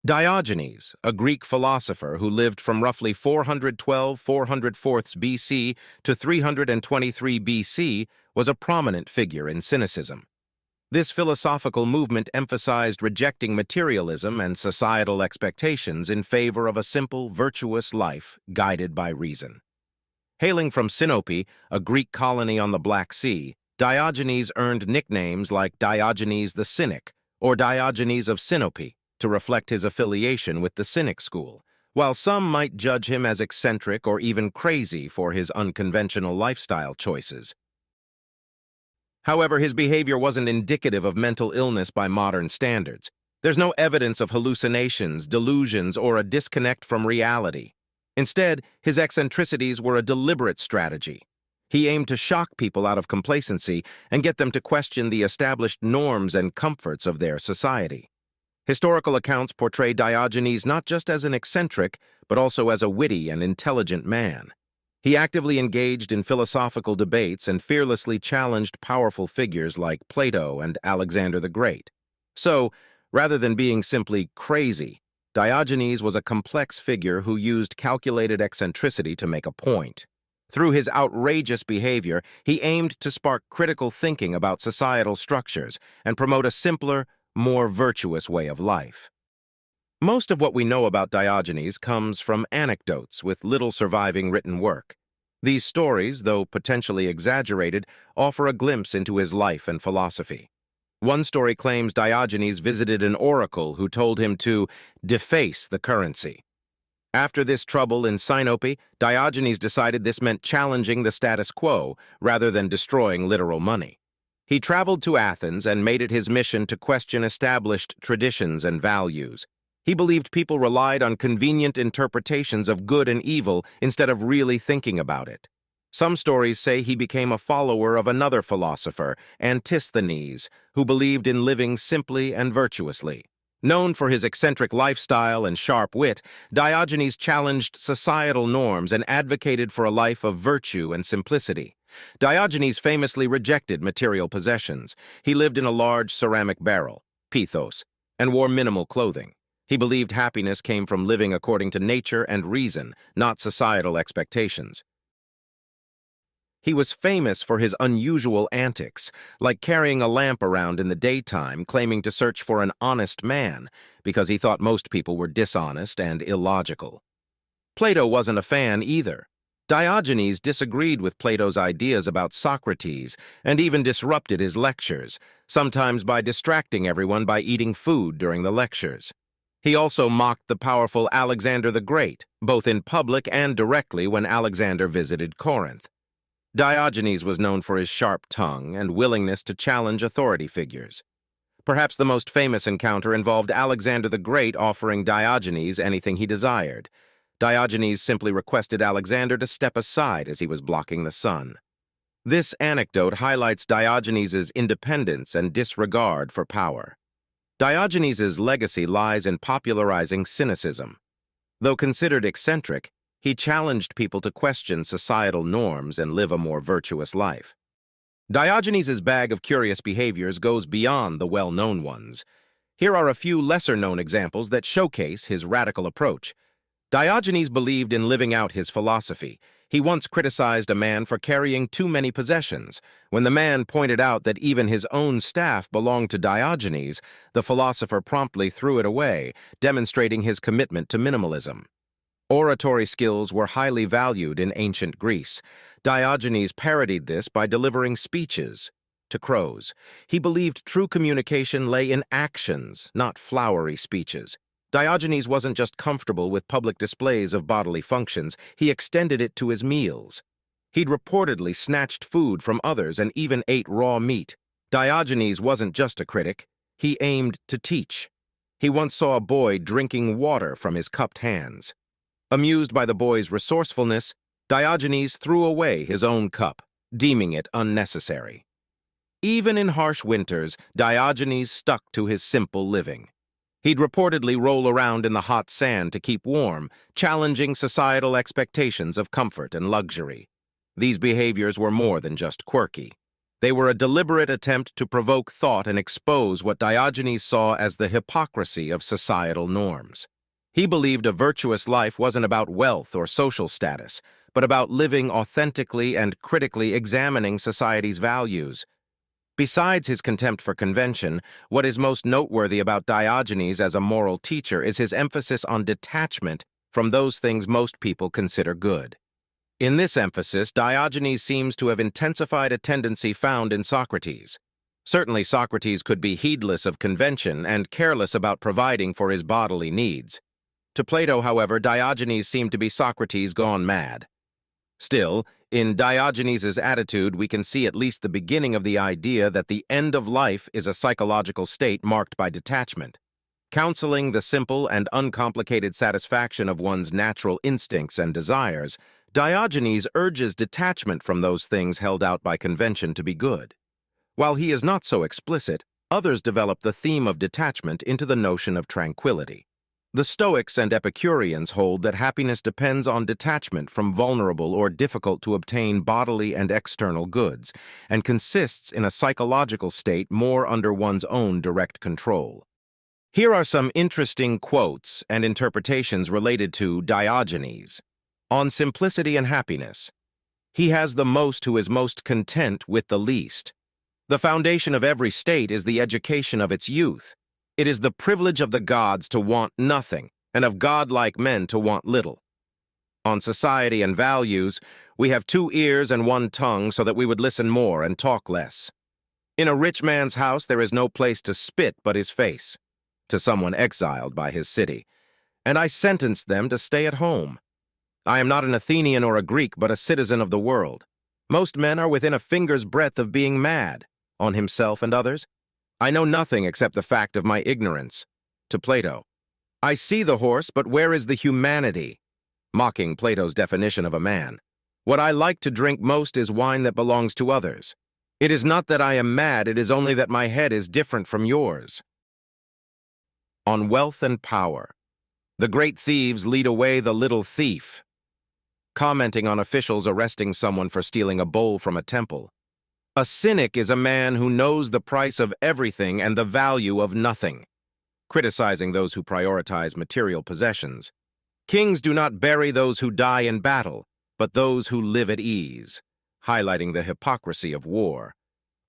Diogenes, a Greek philosopher who lived from roughly 412–404 BC to 323 BC, was a prominent figure in Cynicism. This philosophical movement emphasized rejecting materialism and societal expectations in favor of a simple, virtuous life guided by reason. Hailing from Sinope, a Greek colony on the Black Sea, Diogenes earned nicknames like Diogenes the Cynic or Diogenes of Sinope to reflect his affiliation with the Cynic school, while some might judge him as eccentric or even crazy for his unconventional lifestyle choices. However, his behavior wasn't indicative of mental illness by modern standards. There's no evidence of hallucinations, delusions, or a disconnect from reality. Instead, his eccentricities were a deliberate strategy. He aimed to shock people out of complacency and get them to question the established norms and comforts of their society. Historical accounts portray Diogenes not just as an eccentric, but also as a witty and intelligent man. He actively engaged in philosophical debates and fearlessly challenged powerful figures like Plato and Alexander the Great. So, rather than being simply crazy, Diogenes was a complex figure who used calculated eccentricity to make a point. Through his outrageous behavior, he aimed to spark critical thinking about societal structures and promote a simpler, more virtuous way of life. Most of what we know about Diogenes comes from anecdotes with little surviving written work. These stories, though potentially exaggerated, offer a glimpse into his life and philosophy. One story claims Diogenes visited an oracle who told him to deface the currency. After this trouble in Sinope, Diogenes decided this meant challenging the status quo rather than destroying literal money. He traveled to Athens and made it his mission to question established traditions and values. He believed people relied on convenient interpretations of good and evil instead of really thinking about it. Some stories say he became a follower of another philosopher, Antisthenes, who believed in living simply and virtuously. Known for his eccentric lifestyle and sharp wit, Diogenes challenged societal norms and advocated for a life of virtue and simplicity. Diogenes famously rejected material possessions. He lived in a large ceramic barrel, pithos, and wore minimal clothing. He believed happiness came from living according to nature and reason, not societal expectations. He was famous for his unusual antics, like carrying a lamp around in the daytime, claiming to search for an honest man, because he thought most people were dishonest and illogical. Plato wasn't a fan either. Diogenes disagreed with Plato's ideas about Socrates and even disrupted his lectures, sometimes by distracting everyone by eating food during the lectures. He also mocked the powerful Alexander the Great, both in public and directly when Alexander visited Corinth. Diogenes was known for his sharp tongue and willingness to challenge authority figures. Perhaps the most famous encounter involved Alexander the Great offering Diogenes anything he desired. Diogenes simply requested Alexander to step aside as he was blocking the sun. This anecdote highlights Diogenes' independence and disregard for power. Diogenes' legacy lies in popularizing cynicism. Though considered eccentric, he challenged people to question societal norms and live a more virtuous life. Diogenes' bag of curious behaviors goes beyond the well-known ones. Here are a few lesser-known examples that showcase his radical approach. Diogenes believed in living out his philosophy. He once criticized a man for carrying too many possessions. When the man pointed out that even his own staff belonged to Diogenes, the philosopher promptly threw it away, demonstrating his commitment to minimalism. Oratory skills were highly valued in ancient Greece. Diogenes parodied this by delivering speeches to crows. He believed true communication lay in actions, not flowery speeches. Diogenes wasn't just comfortable with public displays of bodily functions, he extended it to his meals. He'd reportedly snatched food from others and even ate raw meat. Diogenes wasn't just a critic, he aimed to teach. He once saw a boy drinking water from his cupped hands. Amused by the boy's resourcefulness, Diogenes threw away his own cup, deeming it unnecessary. Even in harsh winters, Diogenes stuck to his simple living. He'd reportedly roll around in the hot sand to keep warm, challenging societal expectations of comfort and luxury. These behaviors were more than just quirky. They were a deliberate attempt to provoke thought and expose what Diogenes saw as the hypocrisy of societal norms. He believed a virtuous life wasn't about wealth or social status, but about living authentically and critically examining society's values. Besides his contempt for convention, what is most noteworthy about Diogenes as a moral teacher is his emphasis on detachment from those things most people consider good. In this emphasis, Diogenes seems to have intensified a tendency found in Socrates. Certainly, Socrates could be heedless of convention and careless about providing for his bodily needs. To Plato, however, Diogenes seemed to be Socrates gone mad. Still, in Diogenes's attitude, we can see at least the beginning of the idea that the end of life is a psychological state marked by detachment. Counseling the simple and uncomplicated satisfaction of one's natural instincts and desires, Diogenes urges detachment from those things held out by convention to be good. While he is not so explicit, others develop the theme of detachment into the notion of tranquility. The Stoics and Epicureans hold that happiness depends on detachment from vulnerable or difficult-to-obtain bodily and external goods, and consists in a psychological state more under one's own direct control. Here are some interesting quotes and interpretations related to Diogenes. On simplicity and happiness. He has the most who is most content with the least. The foundation of every state is the education of its youth. It is the privilege of the gods to want nothing, and of godlike men to want little. On society and values, we have 2 ears and 1 tongue so that we would listen more and talk less. In a rich man's house there is no place to spit but his face, to someone exiled by his city, and I sentenced them to stay at home. I am not an Athenian or a Greek, but a citizen of the world. Most men are within a finger's breadth of being mad, on himself and others. I know nothing except the fact of my ignorance. To Plato. I see the horse, but where is the humanity? Mocking Plato's definition of a man. What I like to drink most is wine that belongs to others. It is not that I am mad, it is only that my head is different from yours. On wealth and power. The great thieves lead away the little thief. Commenting on officials arresting someone for stealing a bowl from a temple. A cynic is a man who knows the price of everything and the value of nothing, criticizing those who prioritize material possessions. Kings do not bury those who die in battle, but those who live at ease, highlighting the hypocrisy of war.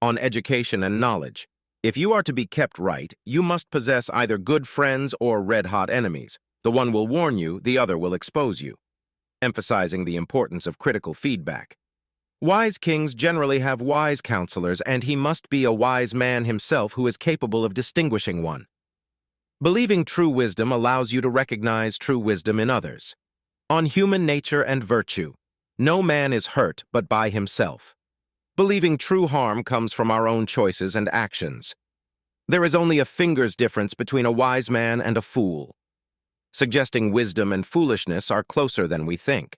On education and knowledge. If you are to be kept right, you must possess either good friends or red-hot enemies. The one will warn you, the other will expose you. Emphasizing the importance of critical feedback. Wise kings generally have wise counselors, and he must be a wise man himself who is capable of distinguishing one. Believing true wisdom allows you to recognize true wisdom in others. On human nature and virtue. No man is hurt but by himself. Believing true harm comes from our own choices and actions. There is only a finger's difference between a wise man and a fool. Suggesting wisdom and foolishness are closer than we think.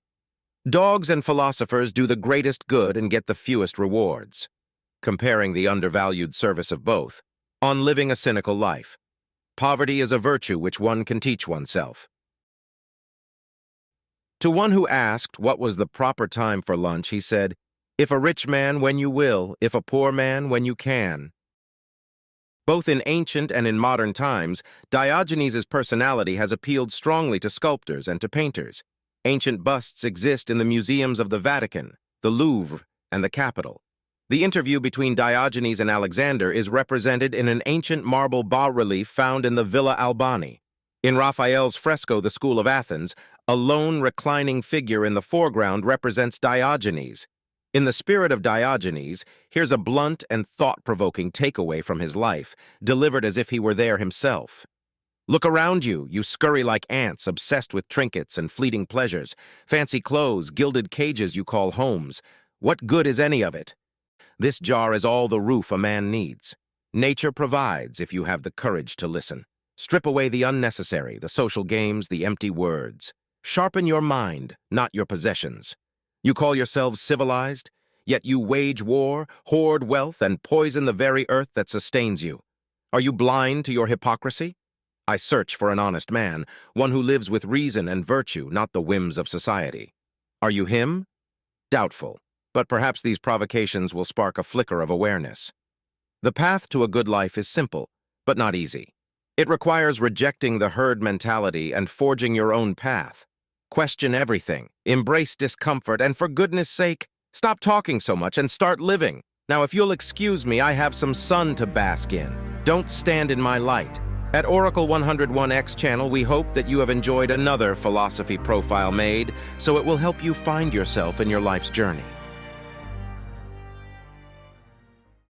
Dogs and philosophers do the greatest good and get the fewest rewards. Comparing the undervalued service of both. On living a cynical life. Poverty is a virtue which one can teach oneself. To one who asked what was the proper time for lunch, he said, "If a rich man, when you will, if a poor man, when you can." Both in ancient and in modern times, Diogenes' personality has appealed strongly to sculptors and to painters. Ancient busts exist in the museums of the Vatican, the Louvre, and the Capitol. The interview between Diogenes and Alexander is represented in an ancient marble bas-relief found in the Villa Albani. In Raphael's fresco, The School of Athens, a lone reclining figure in the foreground represents Diogenes. In the spirit of Diogenes, here's a blunt and thought-provoking takeaway from his life, delivered as if he were there himself. Look around you, you scurry like ants, obsessed with trinkets and fleeting pleasures, fancy clothes, gilded cages you call homes. What good is any of it? This jar is all the roof a man needs. Nature provides if you have the courage to listen. Strip away the unnecessary, the social games, the empty words. Sharpen your mind, not your possessions. You call yourselves civilized, yet you wage war, hoard wealth, and poison the very earth that sustains you. Are you blind to your hypocrisy? I search for an honest man, one who lives with reason and virtue, not the whims of society. Are you him? Doubtful. but perhaps these provocations will spark a flicker of awareness. The path to a good life is simple, but not easy. It requires rejecting the herd mentality and forging your own path. Question everything, embrace discomfort, and for goodness sake, stop talking so much and start living. Now, if you'll excuse me, I have some sun to bask in. Don't stand in my light. At Oracle 101X channel, we hope that you have enjoyed another philosophy profile made, so it will help you find yourself in your life's journey.